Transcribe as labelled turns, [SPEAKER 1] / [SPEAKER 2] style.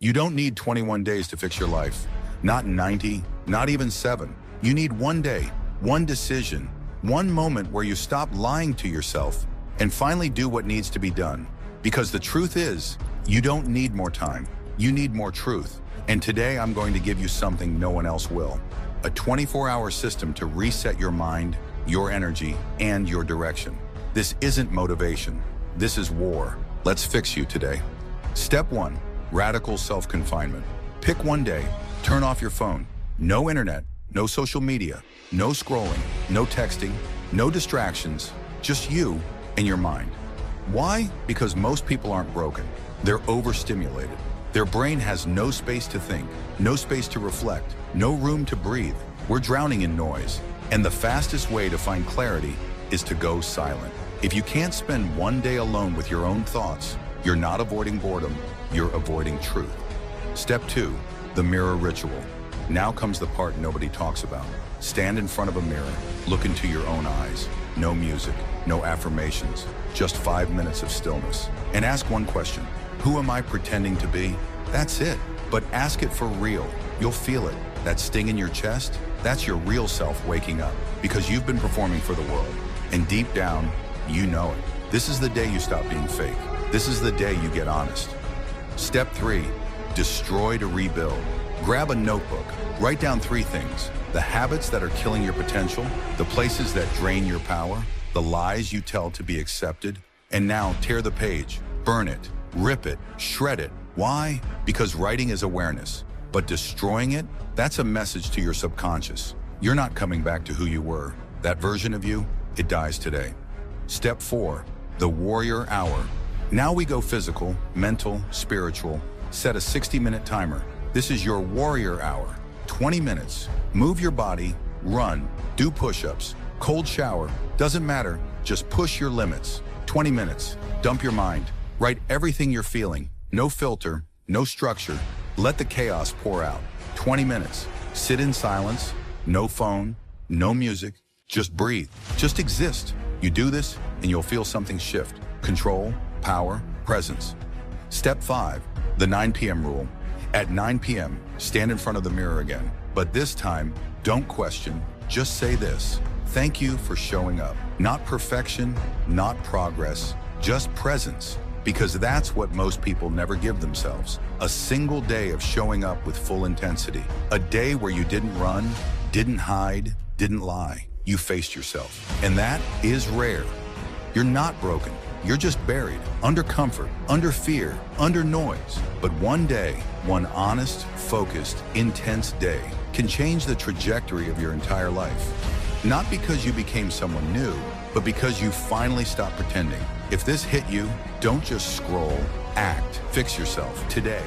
[SPEAKER 1] You don't need 21 days to fix your life. Not 90, not even 7. You need one day, one decision, one moment where you stop lying to yourself and finally do what needs to be done. Because the truth is, you don't need more time. You need more truth. And today I'm going to give you something no one else will. A 24-hour system to reset your mind, your energy, and your direction. This isn't motivation. This is war. Let's fix you today. Step 1, radical self-confinement. Pick one day, turn off your phone. No internet, no social media, no scrolling, no texting, no distractions, just you and your mind. Why? Because most people aren't broken. They're overstimulated. Their brain has no space to think, no space to reflect, no room to breathe. We're drowning in noise. And the fastest way to find clarity is to go silent. If you can't spend one day alone with your own thoughts, you're not avoiding boredom, you're avoiding truth. Step 2, the mirror ritual. Now comes the part nobody talks about. Stand in front of a mirror, look into your own eyes. No music, no affirmations, just 5 minutes of stillness. And ask one question. Who am I pretending to be? That's it. But ask it for real. You'll feel it. That sting in your chest, that's your real self waking up. Because you've been performing for the world. And deep down, you know it. This is the day you stop being fake. This is the day you get honest. Step 3, destroy to rebuild. Grab a notebook. Write down 3 things. The habits that are killing your potential, the places that drain your power, the lies you tell to be accepted. And now tear the page. Burn it. Rip it, shred it. Why? Because writing is awareness, but destroying it, that's a message to your subconscious. You're not coming back to who you were. That version of you, it dies today. Step 4, the warrior hour. Now we go physical, mental, spiritual. Set a 60-minute timer. This is your warrior hour. 20 minutes. Move your body, run, do push-ups, cold shower, doesn't matter. Just push your limits. 20 minutes. Dump your mind. Write everything you're feeling. No filter, no structure. Let the chaos pour out. 20 minutes. Sit in silence. No phone, no music. Just breathe. Just exist. You do this and you'll feel something shift. Control, power, presence. Step 5, the 9 p.m. rule. At 9 p.m., stand in front of the mirror again. But this time, don't question. Just say this. Thank you for showing up. Not perfection, not progress, just presence. Because that's what most people never give themselves. A single day of showing up with full intensity. A day where you didn't run, didn't hide, didn't lie. You faced yourself. And that is rare. You're not broken. You're just buried, under comfort, under fear, under noise. But one day, one honest, focused, intense day can change the trajectory of your entire life. Not because you became someone new, but because you finally stopped pretending. If this hit you, don't just scroll, act, fix yourself today.